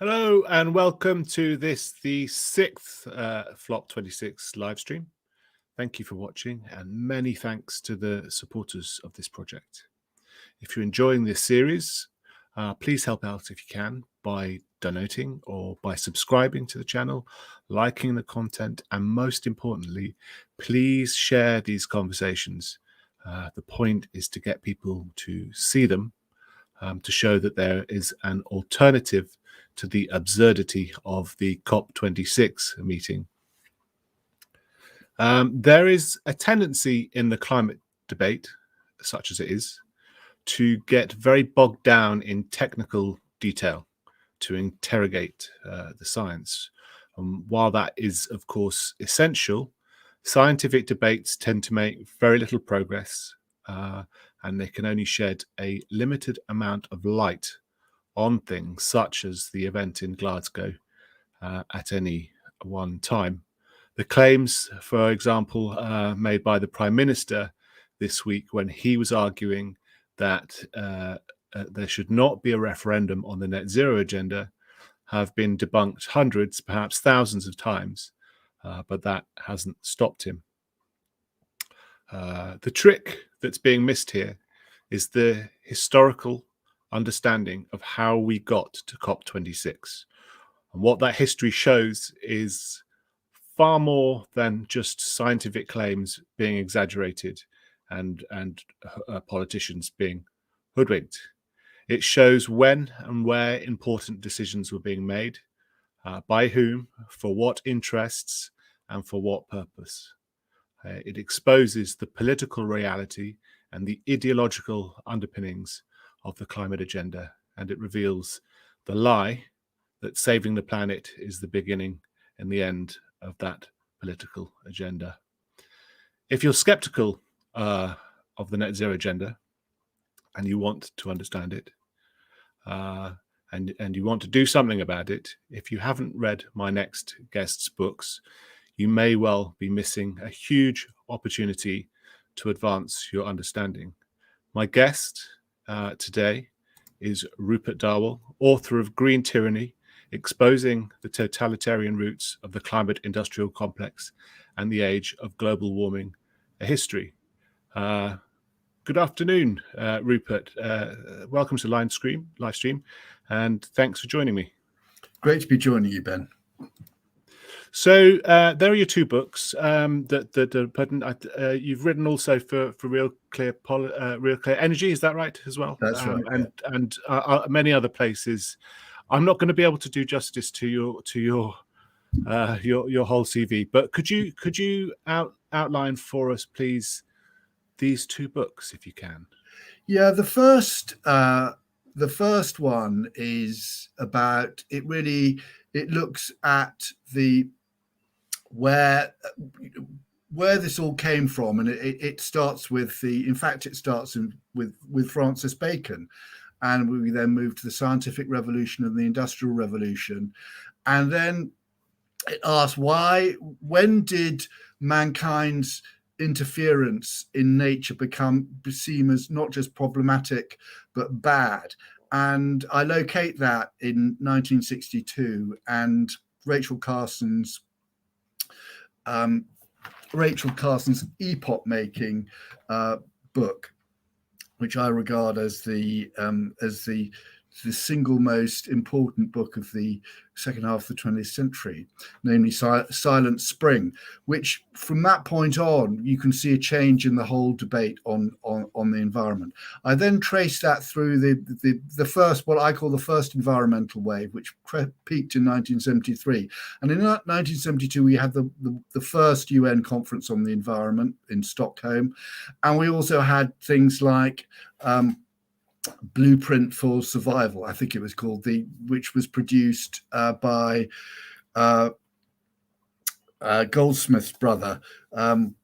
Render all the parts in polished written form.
Hello and welcome to the sixth Flop 26 live stream. Thank you for watching and many thanks to the supporters of this project. If you're enjoying this series, please help out if you can by donating or by subscribing to the channel, liking the content, and most importantly, please share these conversations. The point is to get people to see them, to show that there is an alternative to the absurdity of the COP26 meeting. There is a tendency in the climate debate, such as it is, to get very bogged down in technical detail, to interrogate the science. While that is, of course, essential, scientific debates tend to make very little progress, and they can only shed a limited amount of light on things such as the event in Glasgow at any one time. The claims, for example, made by the Prime Minister this week when he was arguing that there should not be a referendum on the net zero agenda have been debunked hundreds, perhaps thousands of times, but that hasn't stopped him. The trick that's being missed here is the historical understanding of how we got to COP26. And what that history shows is far more than just scientific claims being exaggerated and politicians being hoodwinked. It shows when and where important decisions were being made, by whom, for what interests, and for what purpose. It exposes the political reality and the ideological underpinnings of the climate agenda, and it reveals the lie that saving the planet is the beginning and the end of that political agenda. If you're skeptical of the net zero agenda and you want to understand it, and you want to do something about it, if you haven't read my next guest's books, you may well be missing a huge opportunity to advance your understanding. My guest today is Rupert Darwall, author of Green Tyranny, Exposing the Totalitarian Roots of the Climate Industrial Complex and the Age of Global Warming, a History. Good afternoon, Rupert. Welcome to Livestream, and thanks for joining me. Great to be joining you, Ben. So there are your two books that are pertinent. You've written also for Real Clear Energy, is that right as well? That's right. And many other places. I'm not going to be able to do justice to your whole CV, but could you outline for us, please, these two books, if you can? Yeah, the first one is about it looks at where this all came from, and it starts with with Francis Bacon, and we then move to the scientific revolution and the industrial revolution, and then it asks when did mankind's interference in nature seem as not just problematic but bad. And I locate that in 1962, and Rachel Carson's epoch-making book, which I regard as the single most important book of the second half of the 20th century, namely Silent Spring, which from that point on, you can see a change in the whole debate on the environment. I then traced that through the first, what I call the first environmental wave, which peaked in 1973. And in 1972, we had the first UN conference on the environment in Stockholm. And we also had things like Blueprint for Survival, I think it was called, which was produced by Goldsmith's brother, and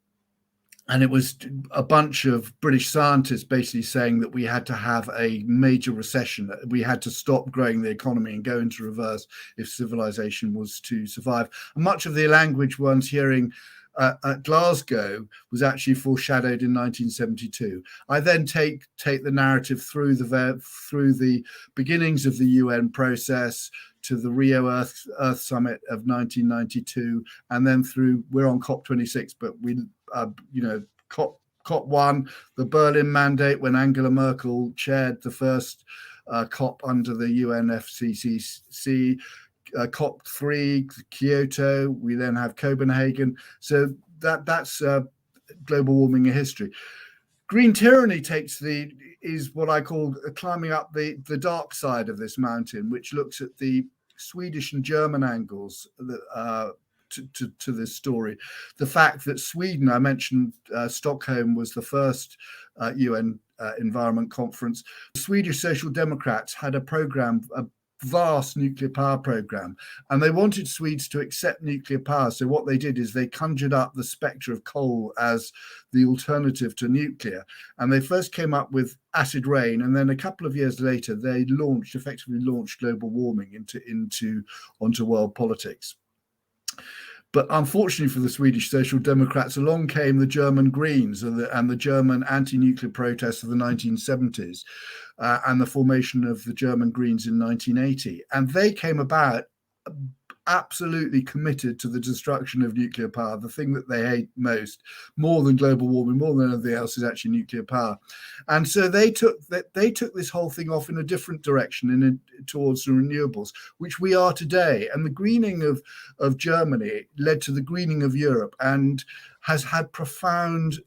it was a bunch of British scientists basically saying that we had to have a major recession, we had to stop growing the economy and go into reverse if civilization was to survive. And much of the language one's hearing at Glasgow was actually foreshadowed in 1972. I then take the narrative through the beginnings of the UN process to the Rio Earth Summit of 1992, and then we're on COP26, but COP1, the Berlin Mandate, when Angela Merkel chaired the first COP under the UNFCCC, COP3, Kyoto. We then have Copenhagen. So that's global warming in history. Green tyranny is what I call climbing up the dark side of this mountain, which looks at the Swedish and German angles to this story. The fact that Sweden, I mentioned Stockholm was the first UN environment conference. The Swedish Social Democrats had a vast nuclear power program, and they wanted Swedes to accept nuclear power. So what they did is they conjured up the spectre of coal as the alternative to nuclear. And they first came up with acid rain, and then a couple of years later, they effectively launched global warming onto world politics. But unfortunately for the Swedish Social Democrats, along came the German Greens and the German anti-nuclear protests of the 1970s and the formation of the German Greens in 1980. And they came about absolutely committed to the destruction of nuclear power. The thing that they hate most, more than global warming, more than anything else, is actually nuclear power. And so they took this whole thing off in a different direction, towards the renewables, which we are today. And the greening of Germany led to the greening of Europe and has had profound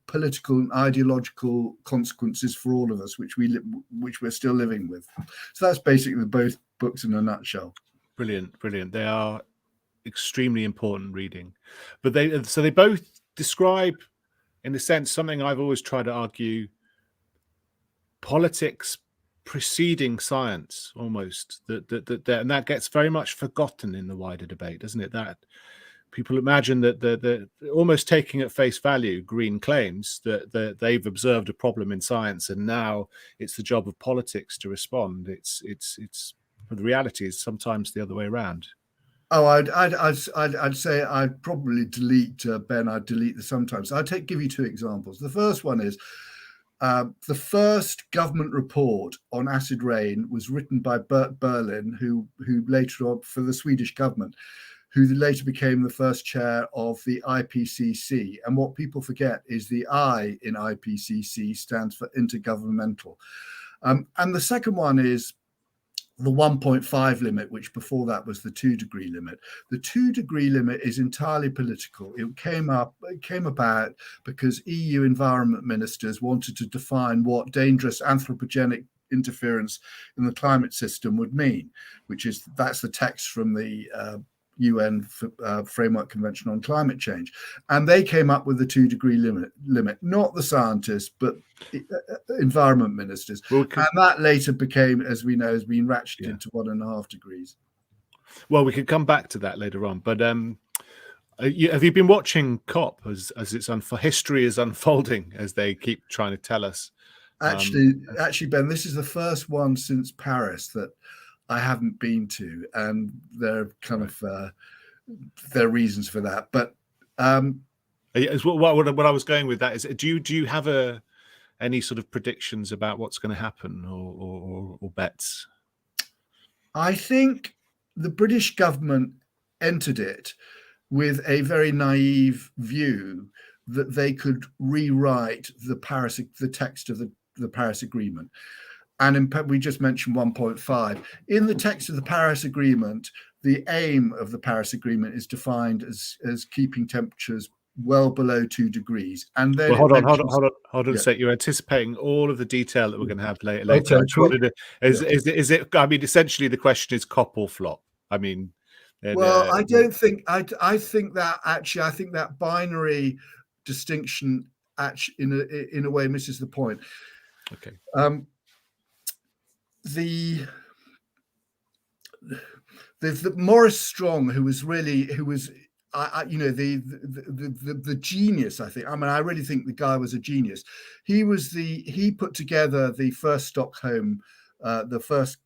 political and ideological consequences for all of us, which we're still living with. So that's basically both books in a nutshell. Brilliant. They are extremely important reading, but they both describe, in a sense, something I've always tried to argue: politics preceding science, almost. And that gets very much forgotten in the wider debate, doesn't it? That people imagine that the almost taking at face value green claims that they've observed a problem in science, and now it's the job of politics to respond. It's But the reality is sometimes the other way around. Oh, I'd say I'd probably delete Ben. I'd delete the sometimes. Give you two examples. The first one is the first government report on acid rain was written by Bert Berlin, who later on, for the Swedish government, who later became the first chair of the IPCC. And what people forget is the I in IPCC stands for intergovernmental. And the second one is the 1.5 limit, which before that was the 2-degree limit. The 2-degree limit is entirely political. It came about because EU environment ministers wanted to define what dangerous anthropogenic interference in the climate system would mean, that's the text from the UN Framework Convention on Climate Change. And they came up with the 2-degree limit, not the scientists, but environment ministers. And that later became, as we know, has been ratcheted into 1.5 degrees. Well, we could come back to that later on. But have you been watching COP as history is unfolding, as they keep trying to tell us? Actually, Ben, this is the first one since Paris that I haven't been to, and there are kind of there are reasons for that. But what I was going with that is, do you have any sort of predictions about what's going to happen, or bets? I think the British government entered it with a very naive view that they could rewrite the text of the Paris Agreement. And we just mentioned 1.5. In the text of the Paris Agreement, the aim of the Paris Agreement is defined as keeping temperatures well below 2 degrees. And then hold on a sec. You're anticipating all of the detail that we're going to have later. Okay, cool. Is it? I mean, essentially, the question is COP or flop. I mean, well, I don't think. I think that binary distinction actually, in a way, misses the point. Okay. The Maurice Strong, who was the genius. I think. I mean, I really think the guy was a genius. He put together the first Stockholm, the first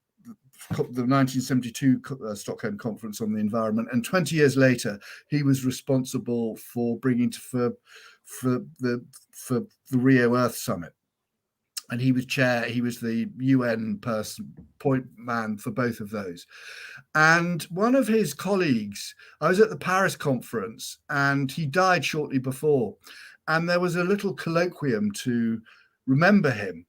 the 1972 Stockholm Conference on the Environment, and 20 years later, he was responsible for bringing for the Rio Earth Summit. And he was the UN point man for both of those. And one of his colleagues, I was at the Paris conference, and he died shortly before. And there was a little colloquium to remember him.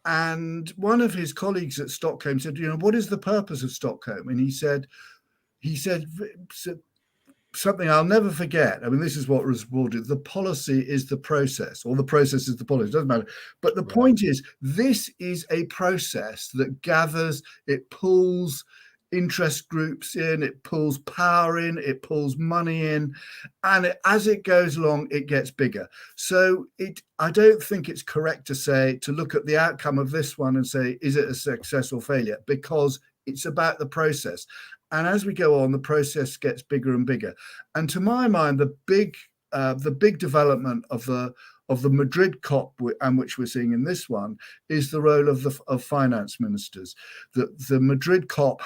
And one of his colleagues at Stockholm said, what is the purpose of Stockholm? And he said something I'll never forget. I mean, this is what was awarded. The policy is the process, or the process is the policy. It doesn't matter. But the point is, this is a process that gathers, it pulls interest groups in, it pulls power in, it pulls money in, and as it goes along, it gets bigger. So I don't think it's correct to look at the outcome of this one and say, is it a success or failure? Because it's about the process. And as we go on, the process gets bigger and bigger. And to my mind, the big development of the Madrid COP, and which we're seeing in this one, is the role of finance ministers. The Madrid COP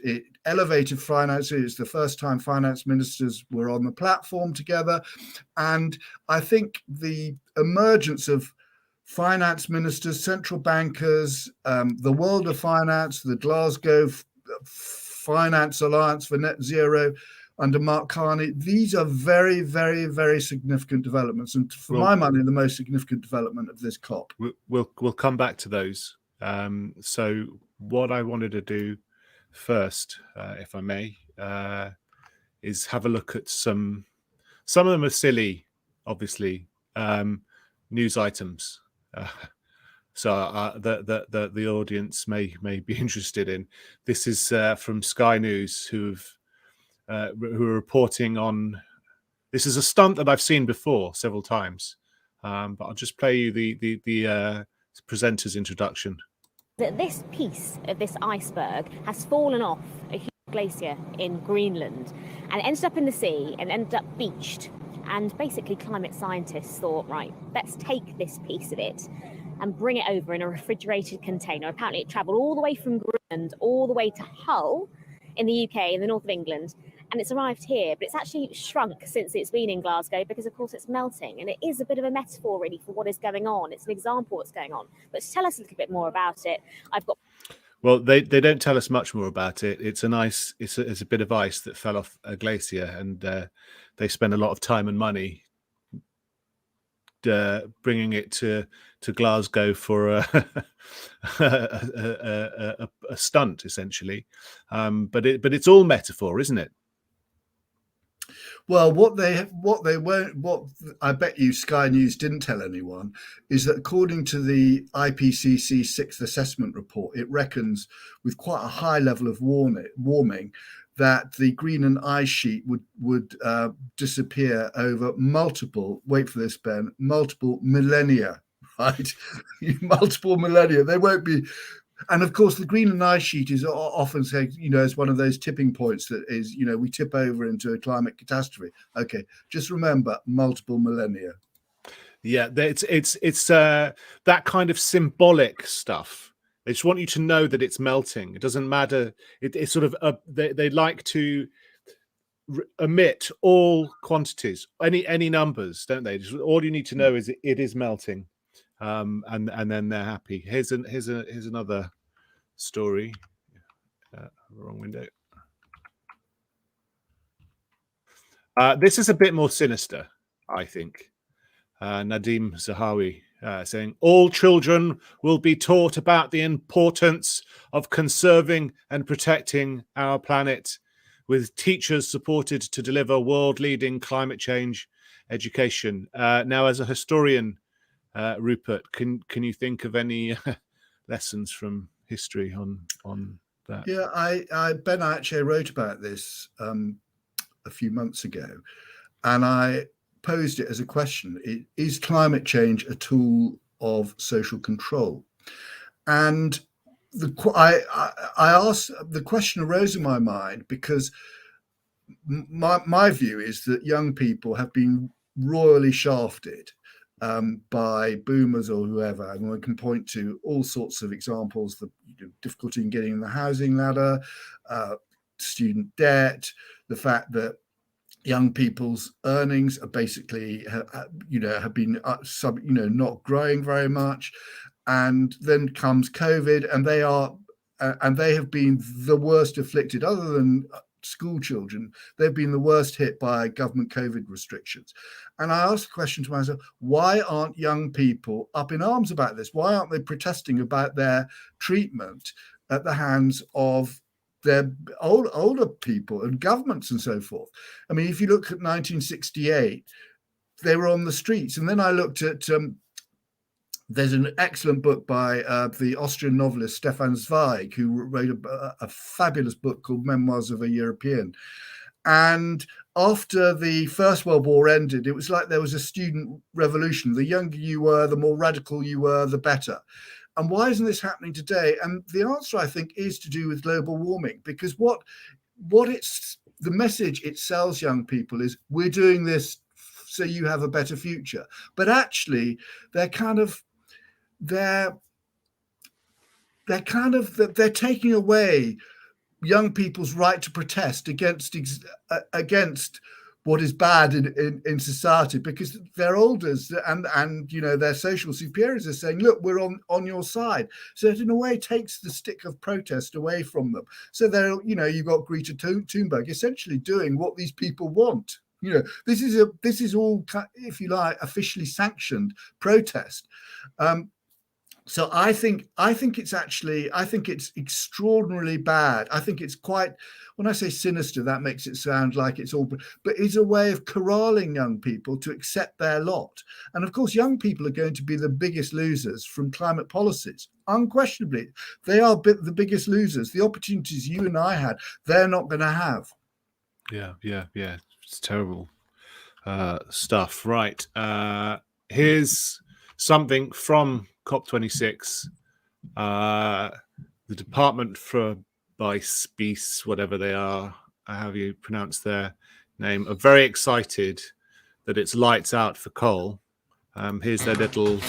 it elevated finance. It was the first time finance ministers were on the platform together. And I think the emergence of finance ministers, central bankers, the world of finance, the Glasgow Finance Alliance for Net Zero under Mark Carney, these are very, very, very significant developments, and for my money, the most significant development of this COP. We'll come back to those. So what I wanted to do first, if I may, is have a look at some of them are silly, obviously, news items. So the audience may be interested in. This is from Sky News, who are reporting on. This is a stunt that I've seen before several times, but I'll just play you the presenter's introduction. This piece of this iceberg has fallen off a huge glacier in Greenland, and it ended up in the sea and ended up beached. And basically, climate scientists thought, right, let's take this piece of it and bring it over in a refrigerated container. Apparently it travelled all the way from Greenland all the way to Hull in the UK, in the north of England, and it's arrived here, but it's actually shrunk since it's been in Glasgow because, of course, it's melting, and it is a bit of a metaphor, really, for what is going on. It's an example of what's going on. But to tell us a little bit more about it, I've got... Well, they don't tell us much more about it. It's a bit of ice that fell off a glacier, and they spend a lot of time and money bringing it to Glasgow for a stunt, essentially. But it's all metaphor, isn't it? Well, what I bet you Sky News didn't tell anyone is that according to the IPCC sixth assessment report, it reckons with quite a high level of warming that the Greenland ice sheet would disappear over multiple, wait for this, Ben, multiple millennia, right? Multiple millennia. They won't be. And of course, the Greenland ice sheet is often said, as one of those tipping points that is, we tip over into a climate catastrophe. Okay, just remember, multiple millennia. Yeah, it's that kind of symbolic stuff. They just want you to know that it's melting. It doesn't matter. It's sort of they like to omit all quantities, any numbers, don't they? Just, all you need to know is it is melting, and then they're happy. Here's another story. Wrong window. This is a bit more sinister, I think. Nadim Zahawi saying, all children will be taught about the importance of conserving and protecting our planet, with teachers supported to deliver world-leading climate change education. Now, as a historian, Rupert, can you think of any lessons from history on that? Yeah, Ben actually wrote about this a few months ago, and I posed it as a question: is climate change a tool of social control? And I asked, the question arose in my mind because my view is that young people have been royally shafted by boomers or whoever. And we can point to all sorts of examples: the difficulty in getting the housing ladder, student debt, the fact that young people's earnings are basically, have been not growing very much. And then comes COVID, and they have been the worst afflicted, other than school children. They've been the worst hit by government COVID restrictions. And I asked the question to myself, why aren't young people up in arms about this? Why aren't they protesting about their treatment at the hands of their older people and governments and so forth? I mean, if you look at 1968, they were on the streets. And then I looked at, there's an excellent book by the Austrian novelist Stefan Zweig, who wrote a fabulous book called Memoirs of a European. And after the First World War ended, it was like there was a student revolution. The younger you were, the more radical you were, the better. And why isn't this happening today? And the answer, I think, is to do with global warming, because what it's the message it sells young people is, we're doing this so you have a better future. But actually, they're taking away young people's right to protest against what is bad in society, because their elders and their social superiors are saying, look, we're on your side. So it in a way takes the stick of protest away from them. So you've got Greta Thunberg essentially doing what these people want. This is all, if you like, officially sanctioned protest. So I think it's extraordinarily bad. I think it's quite, when I say sinister, that makes it sound like it's all, but it's a way of corralling young people to accept their lot. And of course, young people are going to be the biggest losers from climate policies. Unquestionably, they are the biggest losers. The opportunities you and I had, they're not going to have. Yeah. It's terrible stuff. Right. Here's something from COP26, the Department for Peace, whatever they are, however you pronounce their name, are very excited that it's lights out for coal. Here's their little,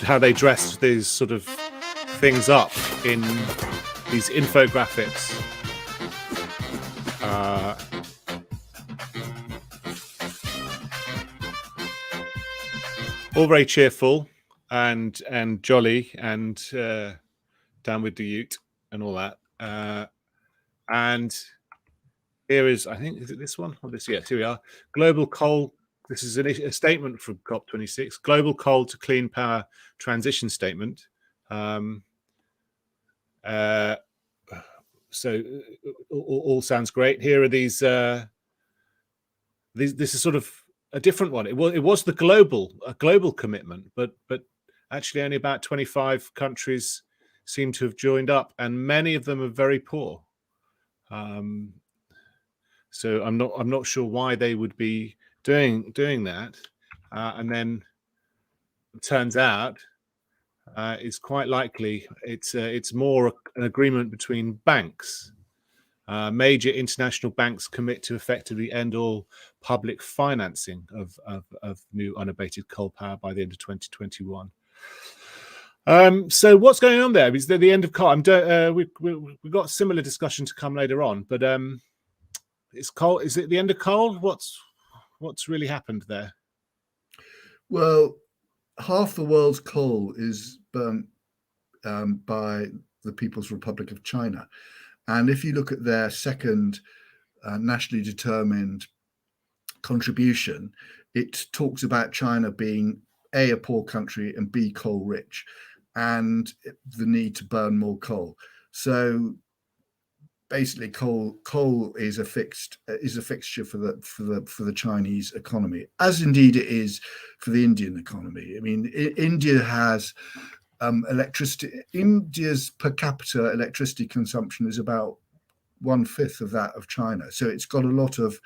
how they dressed these sort of things up in these infographics. All very cheerful and jolly and down with the Ute and all that. And here is, I think, is it this one? Or this? Yes, here we are. Global coal. This is a statement from COP26. Global coal to clean power transition statement. So all sounds great. Here are these. This is sort of a different one. It was a global commitment, but actually only about 25 countries seem to have joined up, and many of them are very poor. So I'm not sure why they would be doing that. And then it turns out it's quite likely it's more an agreement between banks. Major international banks commit to effectively end all public financing of new unabated coal power by the end of 2021. So what's going on there? Is there the end of coal? We've got a similar discussion to come later on, but is it the end of coal? What's really happened there? Well, half the world's coal is burnt by the People's Republic of China. And if you look at their second nationally determined contribution, it talks about China being A, a poor country, and B, coal rich, and the need to burn more coal. So basically, coal is a fixture for the Chinese economy, as indeed it is for the Indian economy. I mean, India has electricity. India's per capita electricity consumption is about 1/5 of that of China. So it's got a lot of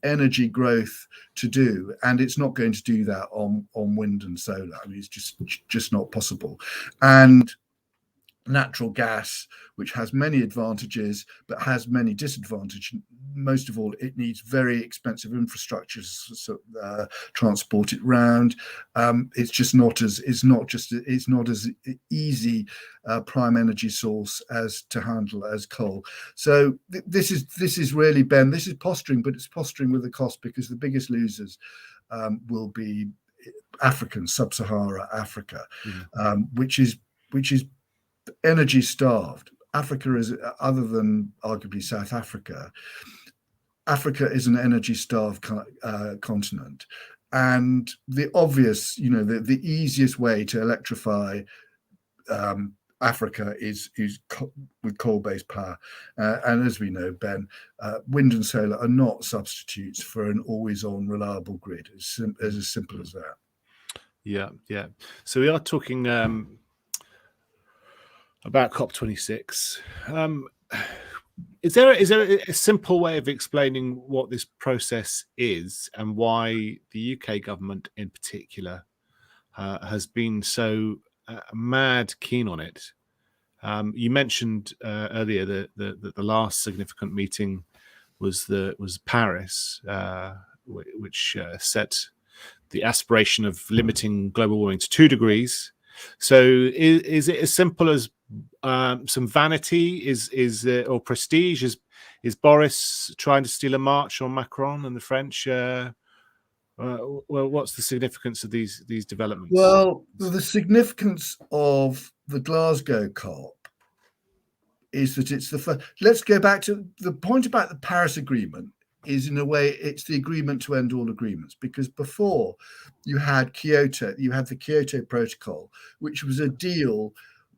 energy growth to do, and it's not going to do that on wind and solar. I mean, it's just not possible. And natural gas, which has many advantages but has many disadvantages. Most of all, it needs very expensive infrastructure to transport it round. It's not as easy prime energy source as to handle as coal. So this is really, Ben, this is posturing, but it's posturing with a cost, because the biggest losers will be African, sub-Sahara Africa, which is energy starved. Africa is, other than arguably South Africa, Africa is an energy starved continent. And the obvious, the easiest way to electrify Africa is with coal-based power. And as we know, Ben, wind and solar are not substitutes for an always-on reliable grid. It's as simple as that. Yeah. So we are talking about COP26. Is there a simple way of explaining what this process is and why the UK government in particular has been so mad keen on it? You mentioned earlier that the last significant meeting was Paris, which set the aspiration of limiting global warming to 2 degrees. So is it as simple as some vanity or prestige? Is Boris trying to steal a march on Macron and the French? Well, what's the significance of these developments? Well, the significance of the Glasgow COP is that it's the first. Let's go back to the point about the Paris Agreement. Is in a way it's the agreement to end all agreements, because before you had Kyoto, you had the Kyoto Protocol, which was a deal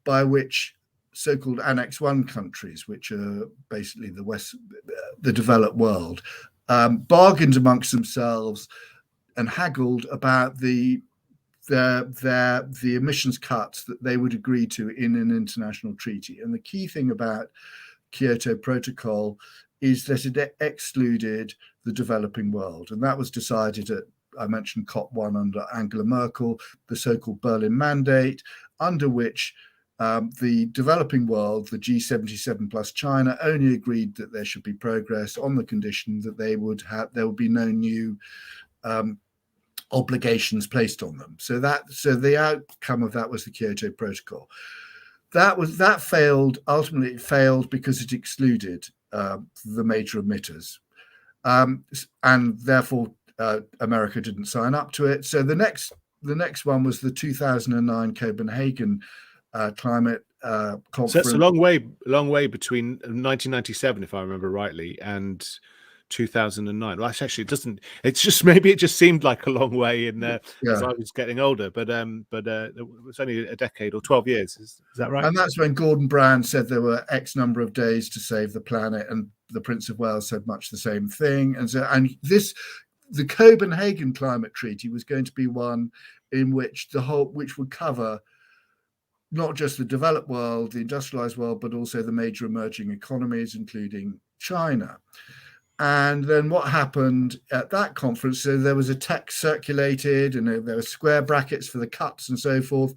by which so-called Annex I countries, which are basically the developed world, bargained amongst themselves and haggled about the emissions cuts that they would agree to in an international treaty. And the key thing about Kyoto Protocol is that it excluded the developing world. And that was decided at, I mentioned COP1 under Angela Merkel, the so-called Berlin Mandate, under which the developing world, the G77 plus China, only agreed that there should be progress on the condition that there would be no new obligations placed on them. So the outcome of that was the Kyoto Protocol. That failed. Ultimately, it failed because it excluded the major emitters, and therefore America didn't sign up to it. So the next one was the 2009 Copenhagen climate conference. So it's a long way between 1997, if I remember rightly, and 2009. Well, actually, it doesn't. It's just maybe it just seemed like a long way as I was getting older. But it was only a decade or 12 years. Is that right? And that's when Gordon Brown said there were X number of days to save the planet, and the Prince of Wales said much the same thing. And the Copenhagen Climate Treaty was going to be one in which which would cover not just the developed world, the industrialized world, but also the major emerging economies, including China. And then what happened at that conference, so there was a text circulated and there were square brackets for the cuts and so forth.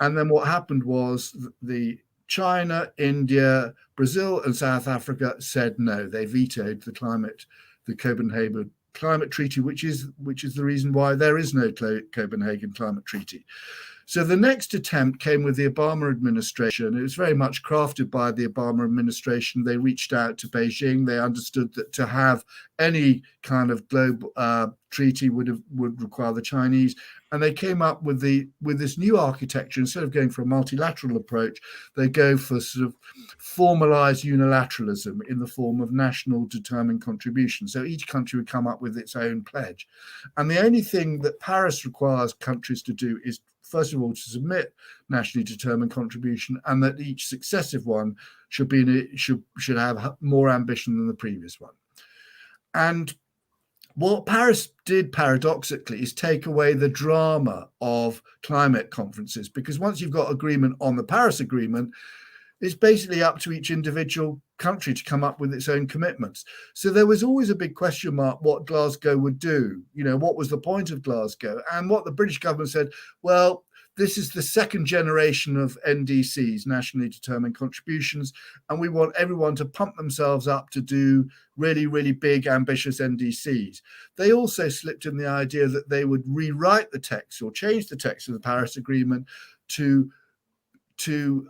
And then what happened was the China, India, Brazil and South Africa said no. They vetoed the Copenhagen Climate Treaty, which is the reason why there is no Copenhagen Climate Treaty. So the next attempt came with the Obama administration. It was very much crafted by the Obama administration. They reached out to Beijing. They understood that to have any kind of global treaty would require the Chinese. And they came up with this new architecture. Instead of going for a multilateral approach, they go for sort of formalized unilateralism in the form of national determined contribution. So each country would come up with its own pledge. And the only thing that Paris requires countries to do is, first of all, to submit nationally determined contribution, and that each successive one should have more ambition than the previous one. And what Paris did paradoxically is take away the drama of climate conferences, because once you've got agreement on the Paris Agreement, it's basically up to each individual country to come up with its own commitments. So there was always a big question mark what Glasgow would do. What was the point of Glasgow? And what the British government said, well, this is the second generation of NDCs, nationally determined contributions, and we want everyone to pump themselves up to do really, really big, ambitious NDCs. They also slipped in the idea that they would rewrite the text or change the text of the Paris Agreement to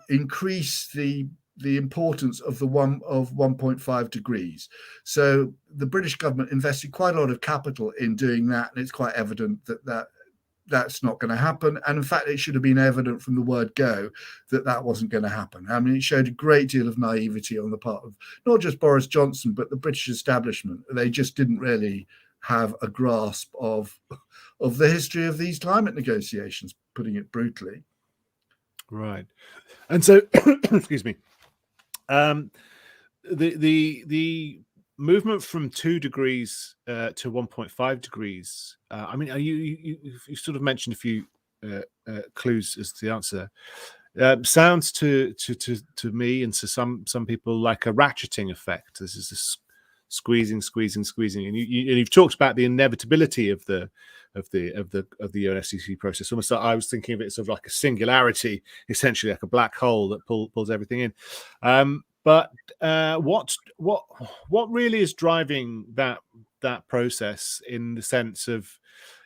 increase the importance of 1.5 degrees. So the British government invested quite a lot of capital in doing that, and it's quite evident that that's not going to happen. And in fact, it should have been evident from the word go that wasn't going to happen. I mean, it showed a great deal of naivety on the part of not just Boris Johnson, but the British establishment. They just didn't really have a grasp of the history of these climate negotiations, putting it brutally. Right. And so, excuse me, the movement from 2 degrees to 1.5 degrees. I mean, you sort of mentioned a few clues as to the answer. Sounds to me and to some people like a ratcheting effect. This is this squeezing, and you've talked about the inevitability of the UNFCCC process. Almost like I was thinking of it sort of like a singularity, essentially like a black hole that pulls everything in. But what really is driving that process, in the sense of,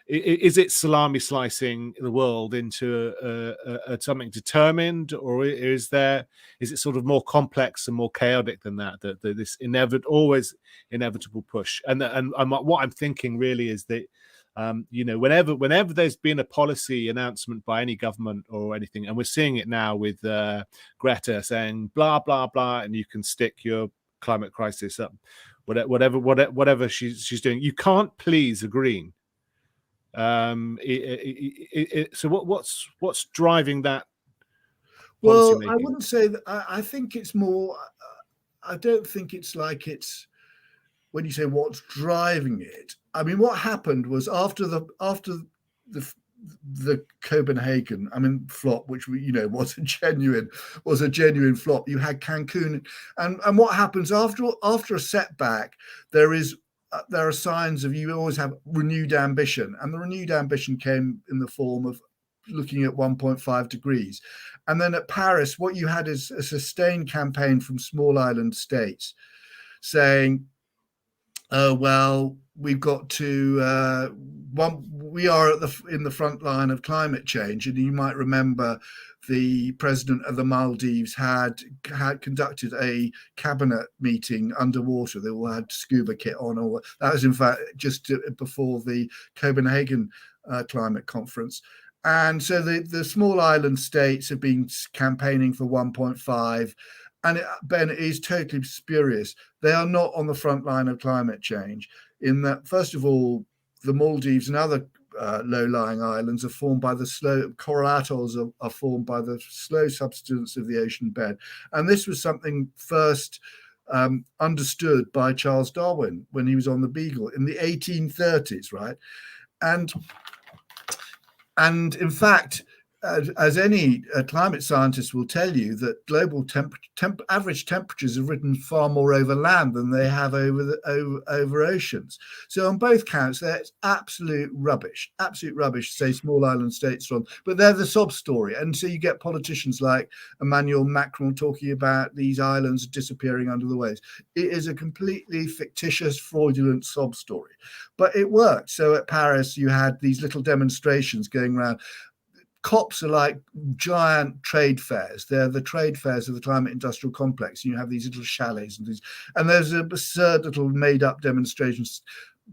is it salami slicing the world into something determined, or is it sort of more complex and more chaotic than that? This always inevitable push, and what I'm thinking really is that whenever there's been a policy announcement by any government or anything, and we're seeing it now with Greta saying blah blah blah, and you can stick your climate crisis up, whatever she's doing, you can't please a Green. So what's driving that? Well, I wouldn't say that. I think it's more. I don't think it's like it's, when you say what's driving it. I mean, what happened was after the Copenhagen, flop, which was a genuine flop. You had Cancun, and what happens after a setback? There are signs of, you always have renewed ambition, and the renewed ambition came in the form of looking at 1.5 degrees. And then at Paris, what you had is a sustained campaign from small island states saying, well, we've got to, we are in the front line of climate change. And you might remember the president of the Maldives had conducted a cabinet meeting underwater. They all had scuba kit on. That was in fact just before the Copenhagen climate conference. And so the small island states have been campaigning for 1.5. And Ben, it is totally spurious. They are not on the front line of climate change, in that, first of all, the Maldives and other low-lying islands are formed by the slow, coral atolls are formed by the slow subsidence of the ocean bed. And this was something first understood by Charles Darwin when he was on the Beagle in the 1830s, right? And in fact, as any climate scientist will tell you, that global average temperatures have risen far more over land than they have over oceans. So on both counts, that's absolute rubbish to say small island states are on, but they're the sob story. And so you get politicians like Emmanuel Macron talking about these islands disappearing under the waves. It is a completely fictitious, fraudulent sob story, but it worked. So at Paris, you had these little demonstrations going around. COPs are like giant trade fairs. They're the trade fairs of the climate industrial complex. You have these little chalets and there's absurd little made-up demonstrations,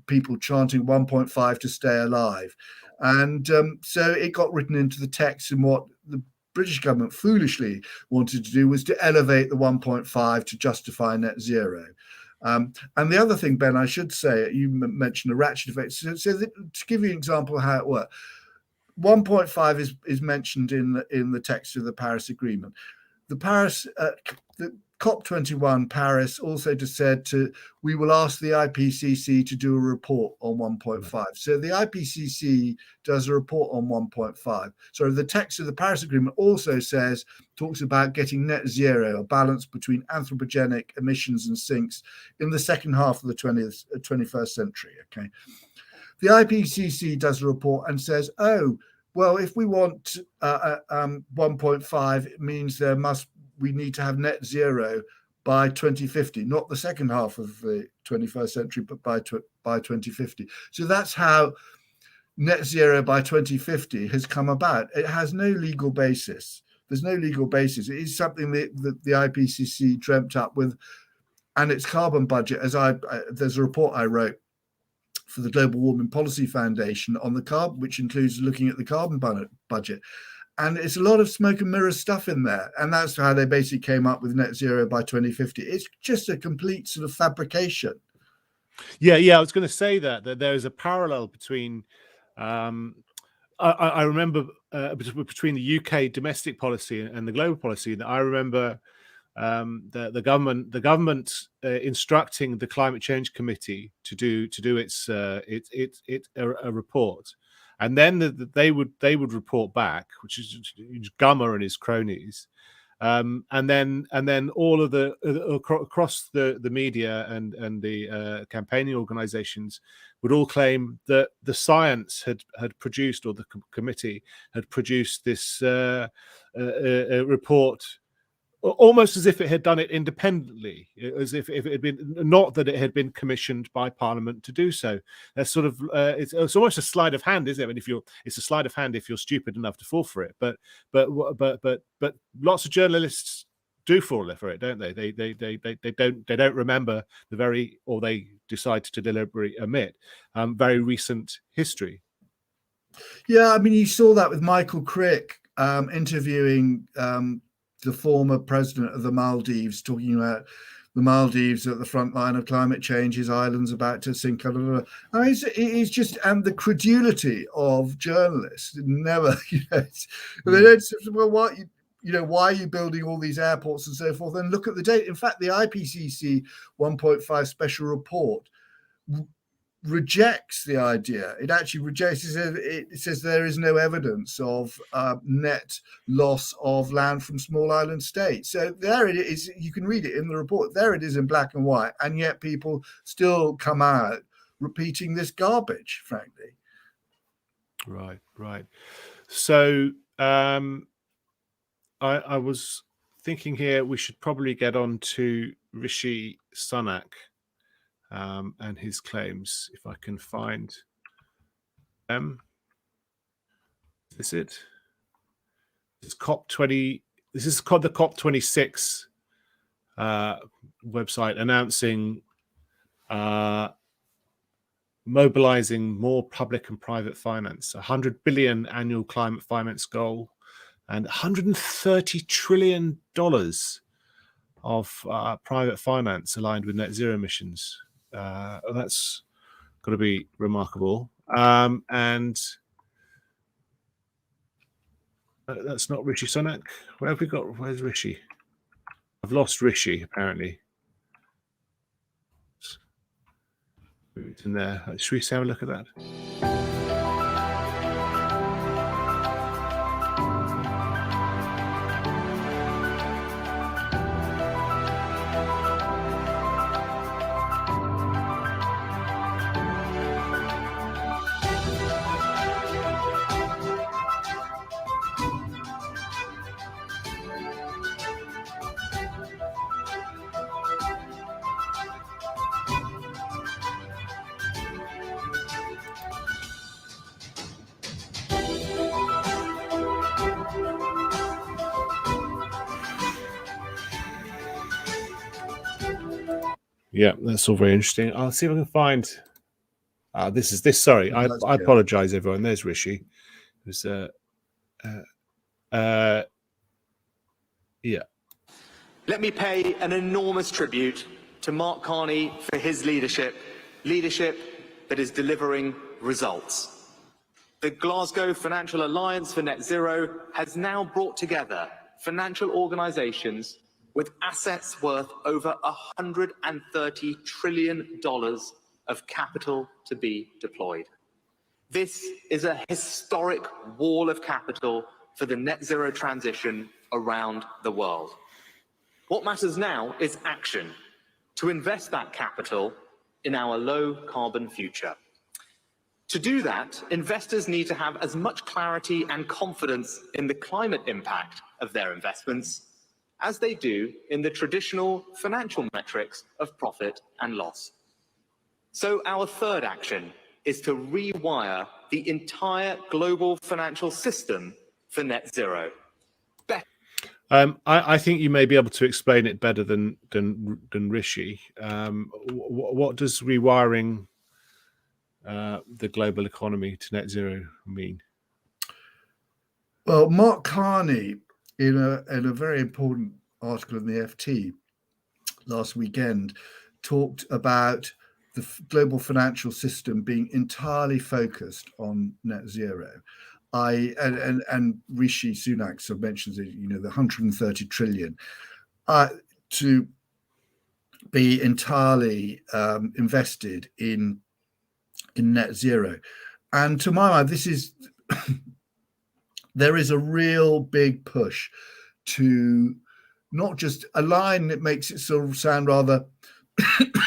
people chanting 1.5 to stay alive. And so it got written into the text, and what the British government foolishly wanted to do was to elevate the 1.5 to justify net zero. And the other thing, Ben, I should say, you mentioned a ratchet effect. So to give you an example of how it worked, 1.5 is mentioned in the text of the Paris Agreement. The COP21 Paris also just said we will ask the IPCC to do a report on 1.5. So the IPCC does a report on 1.5. So the text of the Paris Agreement also talks about getting net zero, a balance between anthropogenic emissions and sinks, in the second half of the 21st century. Okay. The IPCC does a report and says, well, if we want 1.5, it means we need to have net zero by 2050, not the second half of the 21st century, but by 2050. So that's how net zero by 2050 has come about. It has no legal basis. There's no legal basis. It is something that the IPCC dreamt up with, and its carbon budget. There's a report I wrote for the Global Warming Policy Foundation on the carbon, which includes looking at the carbon budget. And it's a lot of smoke and mirrors stuff in there. And that's how they basically came up with net zero by 2050. It's just a complete sort of fabrication. Yeah, I was going to say that there is a parallel between, I remember between the UK domestic policy and the global policy. That I remember the government instructing the Climate Change Committee to do its a report, and then they would report back, which is Gummer and his cronies, and then all of the across the media and the campaigning organisations would all claim that the science had produced, or the committee had produced this report, almost as if it had done it independently, as if it had been, not that it had been commissioned by Parliament to do so. That's sort of it's almost a sleight of hand, isn't it? I mean, it's a sleight of hand if you're stupid enough to fall for it. But lots of journalists do fall for it, don't they? They don't remember or they decide to deliberately omit very recent history. Yeah, I mean, you saw that with Michael Crick interviewing the former president of the Maldives, talking about the Maldives at the front line of climate change, his island's about to sink. I mean, it's just, and the credulity of journalists never, they don't say, well, what, why are you building all these airports and so forth? And look at the data. In fact, the IPCC 1.5 special report rejects the idea. It actually rejects it says there is no evidence of net loss of land from small island states. So there it is. You can read it in the report. There it is in black and white. And yet people still come out repeating this garbage, frankly. Right. So I was thinking here we should probably get on to Rishi Sunak and his claims, if I can find them. Is this it? This is COP20. This is called the COP26 website announcing mobilizing more public and private finance, 100 billion annual climate finance goal, and $130 trillion of private finance aligned with net zero emissions. That's got to be remarkable. And that's not Rishi Sunak. Where have we got? Where's Rishi? I've lost Rishi, apparently. It's in there. Should we have a look at that? Yeah, that's all very interesting. I'll see if I can find. Sorry, I apologize, everyone. There's Rishi. It was yeah. Let me pay an enormous tribute to Mark Carney for his leadership that is delivering results. The Glasgow Financial Alliance for Net Zero has now brought together financial organisations with assets worth over $130 trillion of capital to be deployed. This is a historic wall of capital for the net zero transition around the world. What matters now is action to invest that capital in our low carbon future. To do that, investors need to have as much clarity and confidence in the climate impact of their investments as they do in the traditional financial metrics of profit and loss. So our third action is to rewire the entire global financial system for net zero. I think you may be able to explain it better than Rishi. What does rewiring the global economy to net zero mean? Well, Mark Carney, in a very important article in the FT last weekend, talked about the global financial system being entirely focused on net zero. And Rishi Sunak mentions it, the 130 trillion to be entirely invested in net zero. And to my mind, this is there is a real big push to not just a line that makes it sort of sound rather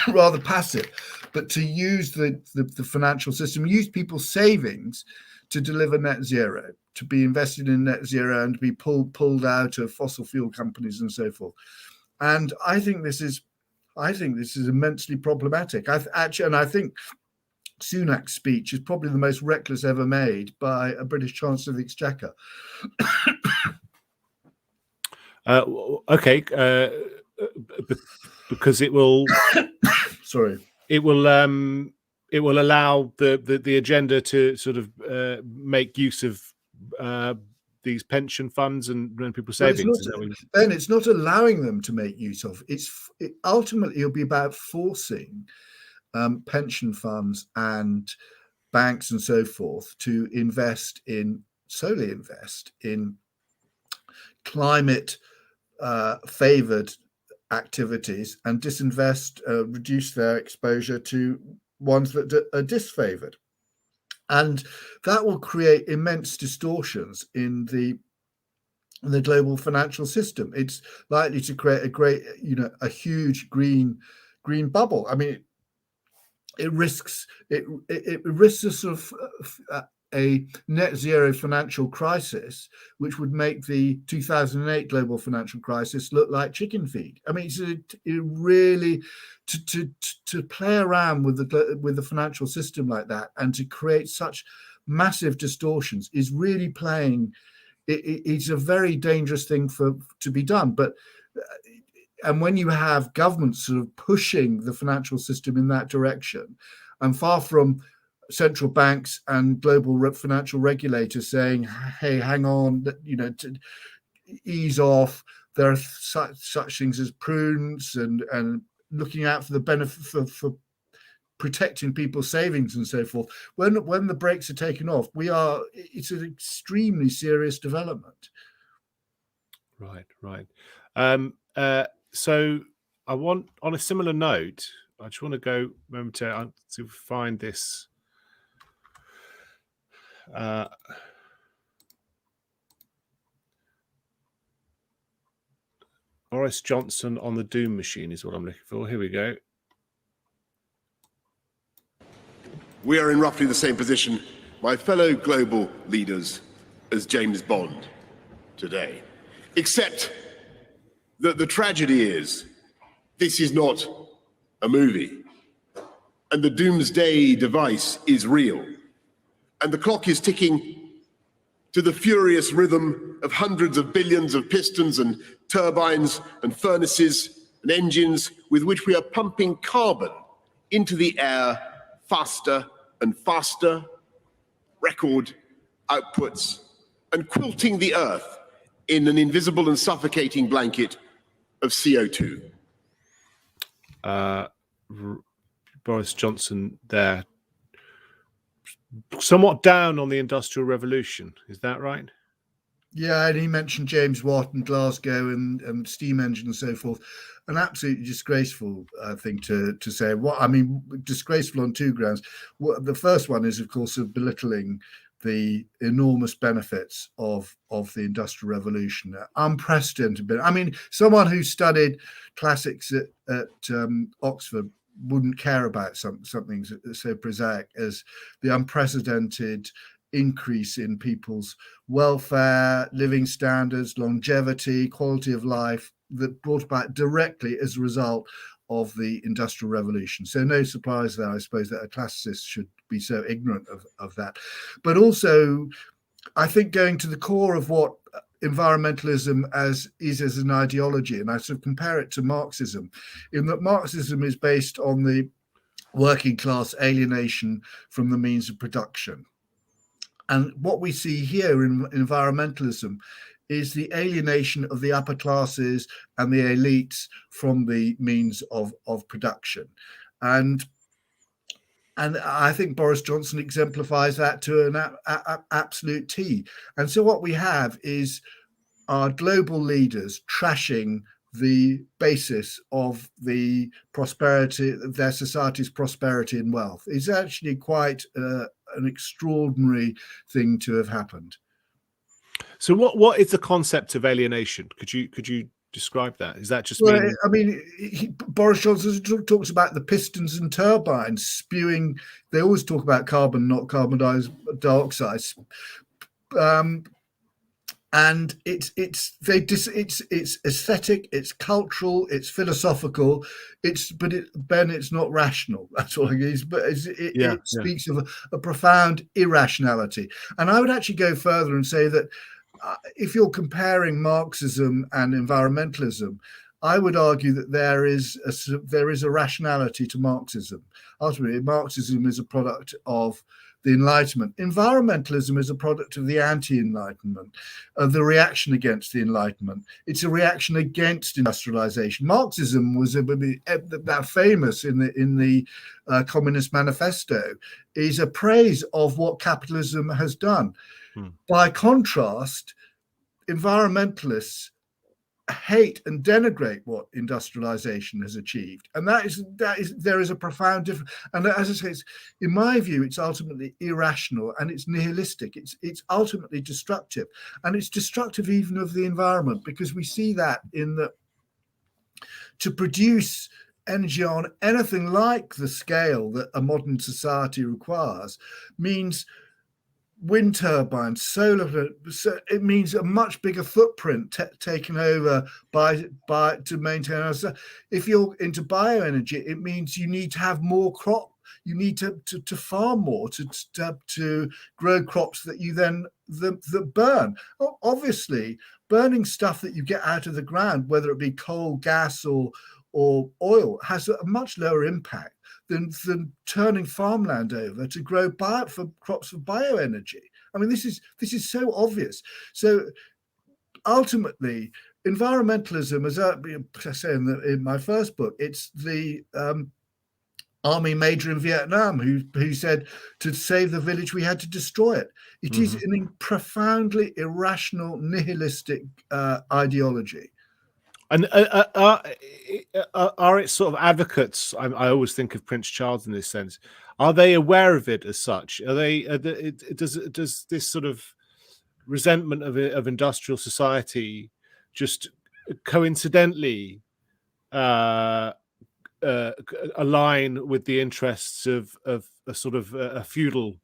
rather passive, but to use the financial system, use people's savings to deliver net zero, to be invested in net zero and to be pulled out of fossil fuel companies and so forth. And I think this is immensely problematic. I think Sunak's speech is probably the most reckless ever made by a British Chancellor of the Exchequer. Because it will sorry, it will allow the agenda to sort of make use of these pension funds and people savings. Ben, it's not allowing them to make use of. Ultimately it'll be about forcing pension funds and banks and so forth to solely invest in climate favored activities and reduce their exposure to ones that are disfavored. And that will create immense distortions in the global financial system. It's likely to create a huge green bubble. I mean, it risks a sort of a net zero financial crisis, which would make the 2008 global financial crisis look like chicken feed. I mean, it really to play around with the financial system like that and to create such massive distortions is really playing. It's a very dangerous thing to be done. But and when you have governments sort of pushing the financial system in that direction, and far from central banks and global financial regulators saying, "Hey, hang on, to ease off." There are such things as prudence and looking out for the benefit for protecting people's savings and so forth. When the brakes are taken off, it's an extremely serious development. Right. So I want, on a similar note, I just want to go momentarily to find this. Boris Johnson on the Doom machine is what I'm looking for. Here we go. We are in roughly the same position, my fellow global leaders, as James Bond today. Except that the tragedy is, this is not a movie. And the doomsday device is real. And the clock is ticking to the furious rhythm of hundreds of billions of pistons and turbines and furnaces and engines with which we are pumping carbon into the air faster and faster, record outputs, and quilting the earth in an invisible and suffocating blanket of CO2. Boris Johnson there, somewhat down on the Industrial Revolution. Is that right? Yeah, and he mentioned James Watt and Glasgow and steam engine and so forth. An absolutely disgraceful thing to say. Disgraceful on two grounds. The first one is, of course, of belittling the enormous benefits of the Industrial Revolution. Unprecedented. I mean, someone who studied classics at Oxford wouldn't care about something so prosaic as the unprecedented increase in people's welfare, living standards, longevity, quality of life that brought about directly as a result of the Industrial Revolution. So no surprise there, I suppose, that a classicist should be so ignorant of that. But also, I think going to the core of what environmentalism is as an ideology, and I sort of compare it to Marxism, in that Marxism is based on the working class alienation from the means of production. And what we see here in environmentalism is the alienation of the upper classes and the elites from the means of production. And I think Boris Johnson exemplifies that to an absolute T. And so what we have is our global leaders trashing the basis of the prosperity, of their society's prosperity and wealth. It's actually quite an extraordinary thing to have happened. So what is the concept of alienation? Could you describe that? Is that just mean... I mean, Boris Johnson talks about the pistons and turbines spewing. They always talk about carbon, not carbon dioxide. And it's aesthetic, it's cultural, it's philosophical, it's not rational. That's all it is. But it speaks of a profound irrationality. And I would actually go further and say that if you're comparing Marxism and environmentalism, I would argue that there is a rationality to Marxism. Ultimately, Marxism is a product of the Enlightenment. Environmentalism is a product of the anti-Enlightenment, of the reaction against the Enlightenment. It's a reaction against industrialization. Marxism was that famous in the Communist Manifesto, is a praise of what capitalism has done. By contrast, environmentalists hate and denigrate what industrialization has achieved, and there is a profound difference. And as I say, in my view, it's ultimately irrational and it's nihilistic. It's ultimately destructive, and it's destructive even of the environment, because we see that in that to produce energy on anything like the scale that a modern society requires means wind turbines, solar, so it means a much bigger footprint taken over to maintain us. If you're into bioenergy, it means you need to have more crop. You need to farm more to grow crops that you then that burn. Obviously, burning stuff that you get out of the ground, whether it be coal, gas, or oil, has a much lower impact than turning farmland over to grow crops for bioenergy. I mean, this is so obvious. So ultimately, environmentalism, as I say in my first book, it's the army major in Vietnam who said, to save the village, we had to destroy it. It is an profoundly irrational, nihilistic ideology. And are its sort of advocates? I always think of Prince Charles in this sense. Are they aware of it as such? Does this sort of resentment of industrial society just coincidentally align with the interests of a sort of a feudal?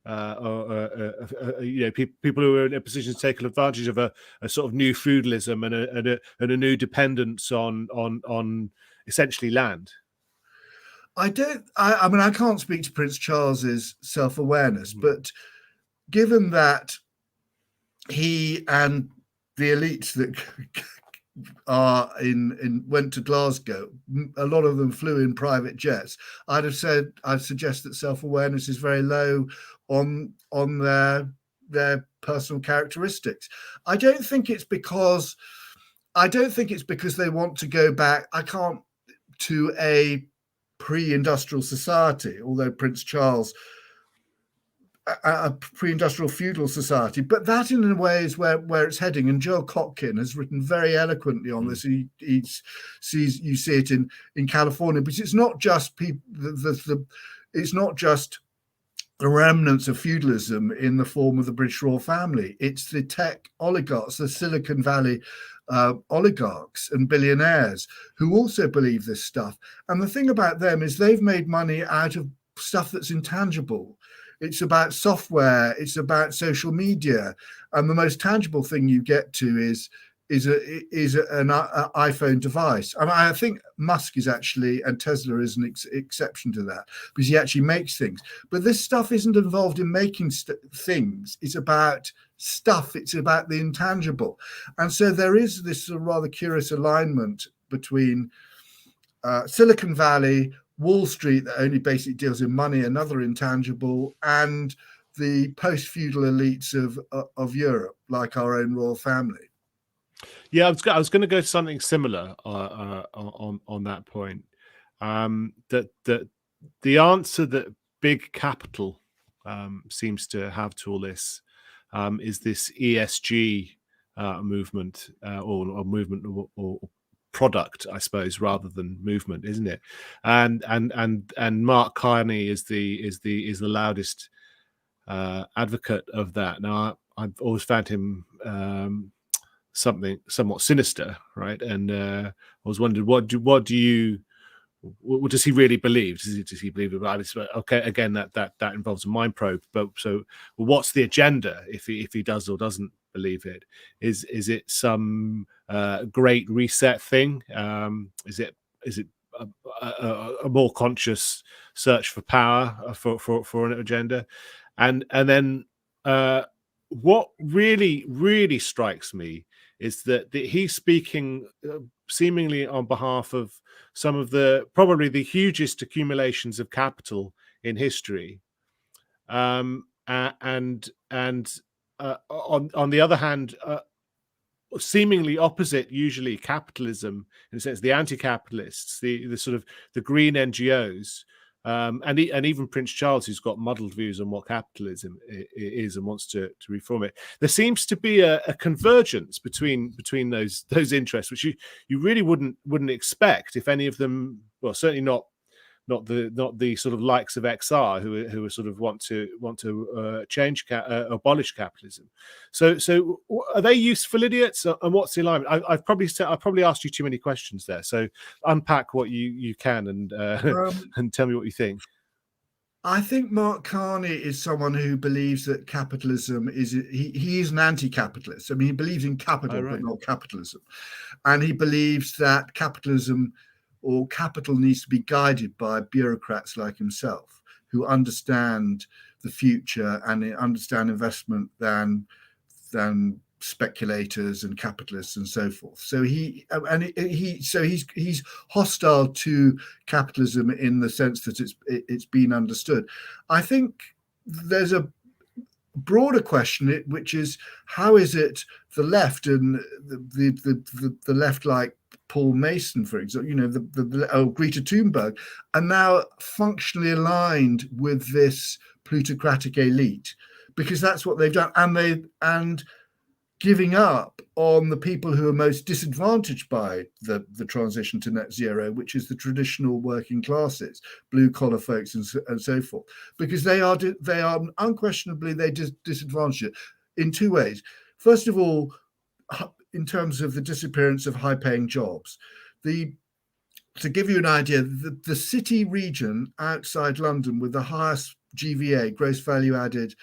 People who are in a position to take advantage of a sort of new feudalism and a new dependence on essentially land. I mean, I can't speak to Prince Charles's self-awareness, but given that he and the elites that went to Glasgow, a lot of them flew in private jets, I'd suggest that self-awareness is very low on their personal characteristics. I don't think it's because they want to go back to a pre-industrial society, although Prince Charles, a pre-industrial feudal society, but that in a way is where it's heading. And Joel Kotkin has written very eloquently on this. You see it in California, but it's not just people. It's not just the remnants of feudalism in the form of the British royal family. It's the tech oligarchs, the Silicon Valley oligarchs and billionaires who also believe this stuff. And the thing about them is they've made money out of stuff that's intangible. It's about software, it's about social media, and the most tangible thing you get to is an iPhone device. And I think Musk is actually, and Tesla is an exception to that, because he actually makes things. But this stuff isn't involved in making things. It's about stuff. It's about the intangible. And so there is this sort of rather curious alignment between Silicon Valley, Wall Street, that only basically deals in money, another intangible, and the post-feudal elites of Europe, like our own royal family. Yeah, I was going to go to something similar on that point. That the answer that big capital seems to have to all this is this ESG movement or movement or product, I suppose, rather than movement, isn't it? And Mark Carney is the loudest advocate of that. Now, I've always found him somewhat sinister, right? And I was wondering, what does he really believe? Does he believe about it? Okay, again, that involves a mind probe. But so, what's the agenda if he does or doesn't believe it? Is it some great reset thing? Is it a more conscious search for power for an agenda? And then what really strikes me is that he's speaking seemingly on behalf of some of probably the hugest accumulations of capital in history, and on the other hand, seemingly opposite usually capitalism, in a sense, the anti-capitalists, the sort of the green NGOs. And even Prince Charles, who's got muddled views on what capitalism is and wants to reform it. There seems to be a convergence between those interests, which you really wouldn't expect if any of them. Well, certainly not the sort of likes of XR who sort of want to change abolish capitalism. So are they useful idiots, and what's the alignment? I've probably asked you too many questions there. So unpack what you can and tell me what you think. I think Mark Carney is someone who believes that capitalism he is an anti-capitalist. I mean, he believes in capital, but not capitalism, and he believes that capitalism or capital needs to be guided by bureaucrats like himself, who understand the future and understand investment than speculators and capitalists and so forth. So he's hostile to capitalism in the sense that it's been understood. I think there's a broader question, which is how is it the left and the left, like Paul Mason, for example, Greta Thunberg, are now functionally aligned with this plutocratic elite, because that's what they've done, and giving up on the people who are most disadvantaged by the transition to net zero, which is the traditional working classes, blue collar folks and so forth, because they are unquestionably disadvantaged in two ways. First of all, in terms of the disappearance of high-paying jobs. To give you an idea, the city region outside London with the highest GVA, gross value added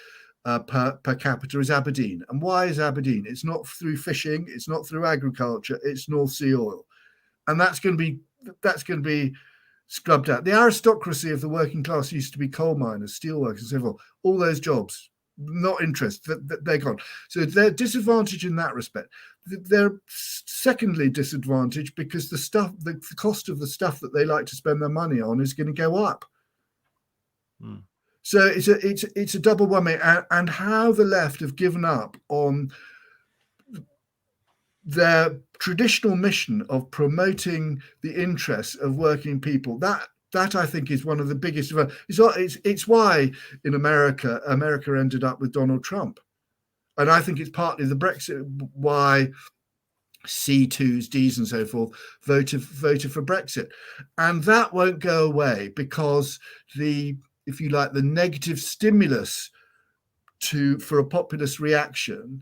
per capita, is Aberdeen. And why is Aberdeen? It's not through fishing, it's not through agriculture, it's North Sea oil. And that's going to be scrubbed out. The aristocracy of the working class used to be coal miners, steel workers, and so forth. All those jobs, not interested, they're gone. So they're disadvantaged in that respect. They're secondly disadvantaged because the cost of the stuff that they like to spend their money on is going to go up. So it's a double whammy, and how the left have given up on their traditional mission of promoting the interests of working people. That I think is one of the biggest. It's why in America ended up with Donald Trump, and I think it's partly the Brexit why C2s, Ds, and so forth voted for Brexit, and that won't go away because if you like, the negative stimulus for a populist reaction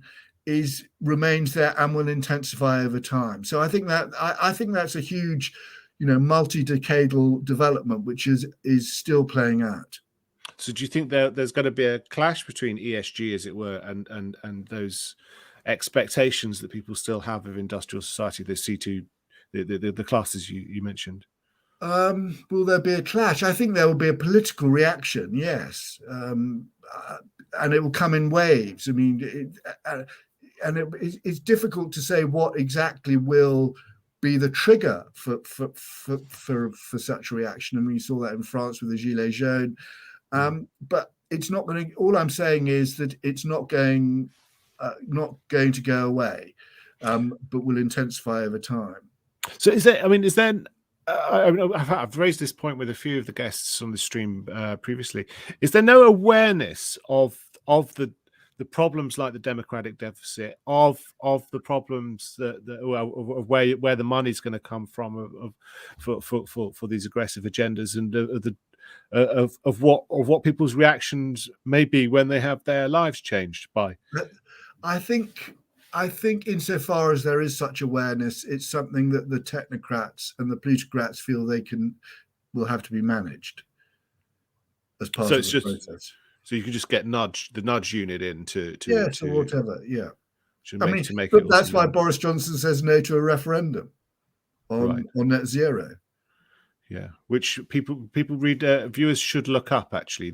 remains there and will intensify over time. So I think that's a huge, multi-decadal development which is still playing out. So do you think there's going to be a clash between ESG, as it were, and those expectations that people still have of industrial society, the C2, the classes you mentioned? Will there be a clash? I think there will be a political reaction, yes, and it will come in waves. I mean, it's difficult to say what exactly will be the trigger for such a reaction. I mean, you saw that in France with the Gilets jaunes, but it's not going to. All I'm saying is that it's not going to go away, but will intensify over time. So is there? I mean, is there? I've raised this point with a few of the guests on the stream previously. Is there no awareness of the problems like the democratic deficit, of the problems of where the money's going to come from for these aggressive agendas, and of what people's reactions may be when they have their lives changed by? I think insofar as there is such awareness, it's something that the technocrats and the plutocrats feel will have to be managed as part of the process. So you can just get the nudge unit in to or whatever, yeah. To make but that's why Boris Johnson says no to a referendum on net zero. Yeah, which people read, viewers should look up. Actually,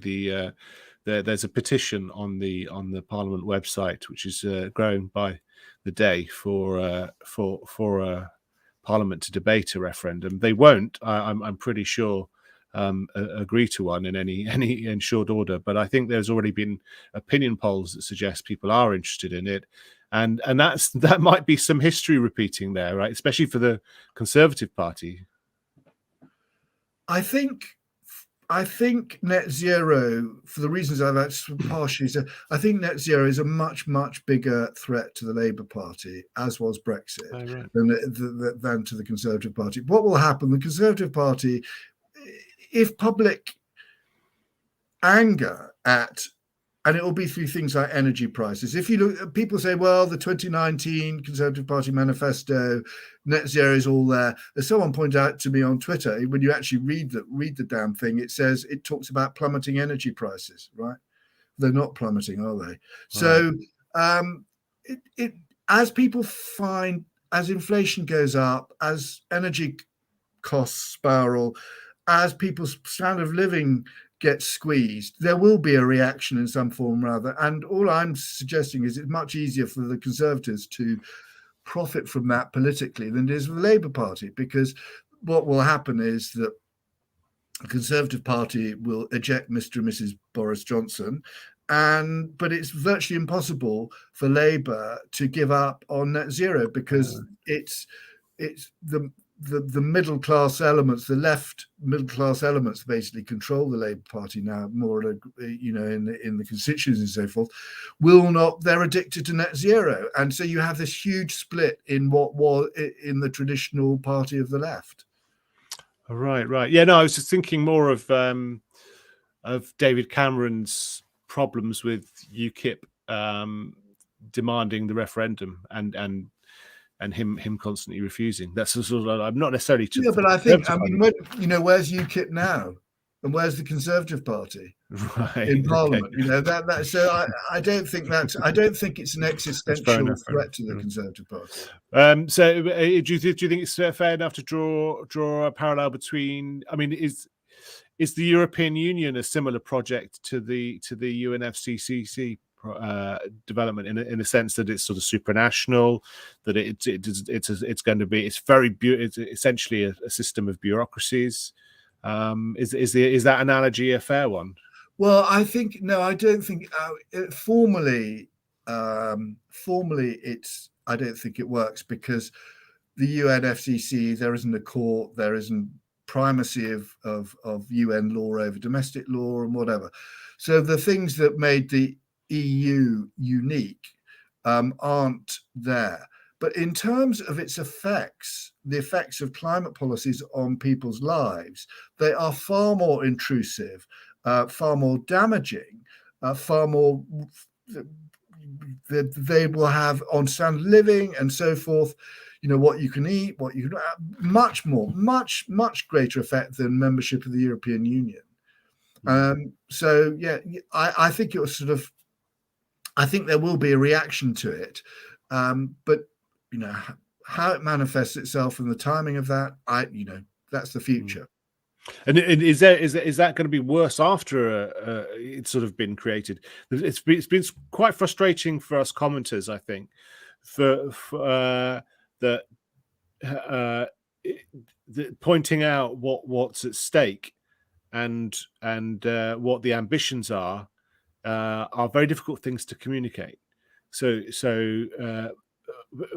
there's a petition on the Parliament website which is growing by the day for Parliament to debate a referendum. They won't, I'm pretty sure, agree to one in short order. But I think there's already been opinion polls that suggest people are interested in it, and that might be some history repeating there, right? Especially for the Conservative Party. I think net zero, for the reasons I've actually partially said, I think net zero is a much, much bigger threat to the Labour Party, as was Brexit, than to the Conservative Party. What will happen? The Conservative Party, if public anger and it will be through things like energy prices. If you look, people say, well, the 2019 Conservative Party manifesto, net zero is all there. As someone pointed out to me on Twitter, when you actually read the damn thing, it talks about plummeting energy prices, right? They're not plummeting, are they? Right. So as people find, as inflation goes up, as energy costs spiral, as people's standard of living gets squeezed, there will be a reaction in some form or other. And all I'm suggesting is it's much easier for the Conservatives to profit from that politically than it is for the Labour Party, because what will happen is that the Conservative Party will eject Mr. and Mrs. Boris Johnson, but it's virtually impossible for Labour to give up on net zero, because it's the middle class elements, the left middle class elements, basically control the Labour Party now more, in the constituencies and so forth. They're addicted to net zero, and so you have this huge split in what was in the traditional party of the left. Right. Yeah, no, I was just thinking more of David Cameron's problems with UKIP demanding the referendum and him constantly refusing. That's the sort of, I'm not necessarily to. Yeah, but I think, where's UKIP now, and where's the Conservative Party in Parliament? Okay. So I don't think it's an existential threat to the Conservative Party. So do you think it's fair enough to draw a parallel between? I mean, is the European Union a similar project to the UNFCCC development in a sense that it's sort of supranational, that it's essentially a system of bureaucracies? Is that analogy a fair one? Well, I don't think formally I don't think it works, because the UNFCCC, there isn't a court, there isn't primacy of UN law over domestic law and whatever. So the things that made the EU unique aren't there. But in terms of its effects, the effects of climate policies on people's lives, they are far more intrusive far more damaging, far more. They will have on standard living and so forth, what you can eat, what you can, much greater effect than membership of the European Union. So yeah, I think it was I think there will be a reaction to it, but how it manifests itself and the timing of that, that's the future. And is that going to be worse after it's sort of been created? It's been quite frustrating for us commenters, I think, for pointing out what's at stake and what the ambitions are very difficult things to communicate. So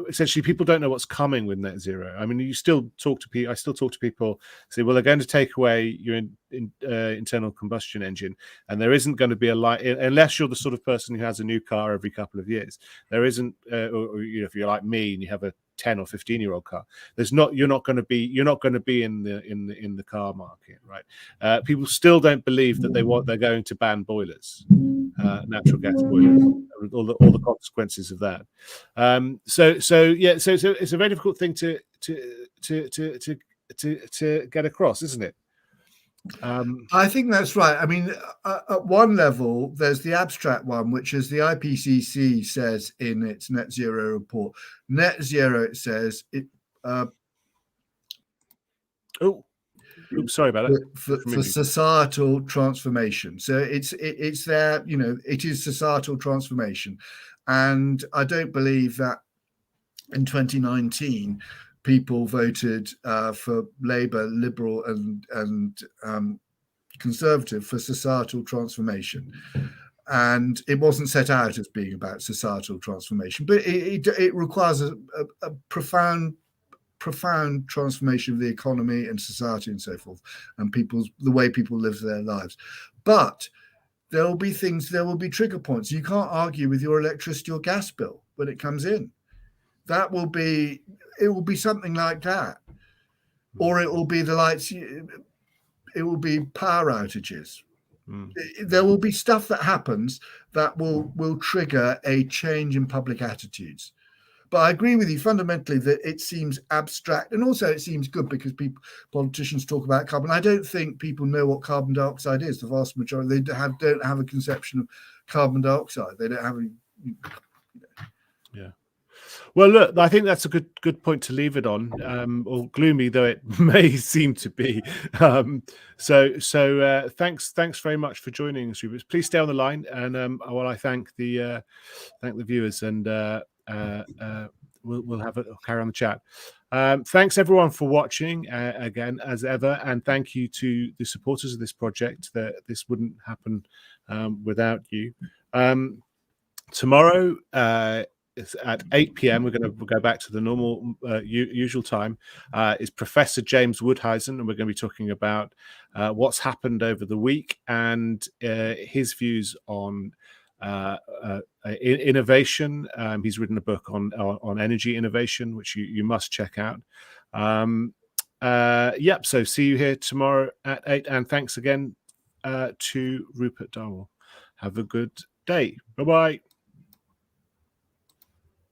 essentially, people don't know what's coming with net zero. I mean, I still talk to people, say, well, they're going to take away your internal combustion engine, and there isn't going to be a light unless you're the sort of person who has a new car every couple of years. There isn't, or if you're like me and you have a 10 or 15-year-old car, you're not going to be in the car market, right? People still don't believe that they're going to ban boilers, natural gas boilers, all the consequences of that. So it's a very difficult thing to get across, isn't it? I think that's right. I mean, at one level, there's the abstract one, which is the IPCC says in its net zero report. Net zero, it says it. Sorry about that. For societal transformation. So it's there. It is societal transformation, and I don't believe that in 2019. People voted for Labour, Liberal, and Conservative for societal transformation, and it wasn't set out as being about societal transformation. But it requires a profound transformation of the economy and society and so forth, and the way people live their lives. But there will be trigger points. You can't argue with your electricity or gas bill when it comes in. It will be something like that, or it will be the lights. It will be power outages. There will be stuff that happens that will trigger a change in public attitudes. But I agree with you fundamentally that it seems abstract, and also it seems good because politicians talk about carbon. I don't think people know what carbon dioxide is. The vast majority don't have a conception of carbon dioxide. They don't have Yeah. Well, look, I think that's a good point to leave it on, or gloomy though it may seem to be. So thanks very much for joining us, Rupert. Please stay on the line, and I thank the viewers, and we'll carry on the chat. Thanks everyone for watching again as ever, and thank you to the supporters of this project. That this wouldn't happen without you. Tomorrow. It's at 8 p.m. We're going to go back to the normal, usual time. Is Professor James Woodhisen, and we're going to be talking about what's happened over the week and his views on innovation. He's written a book on energy innovation, which you must check out. So see you here tomorrow at 8, and thanks again to Rupert Darwall. Have a good day. Bye-bye.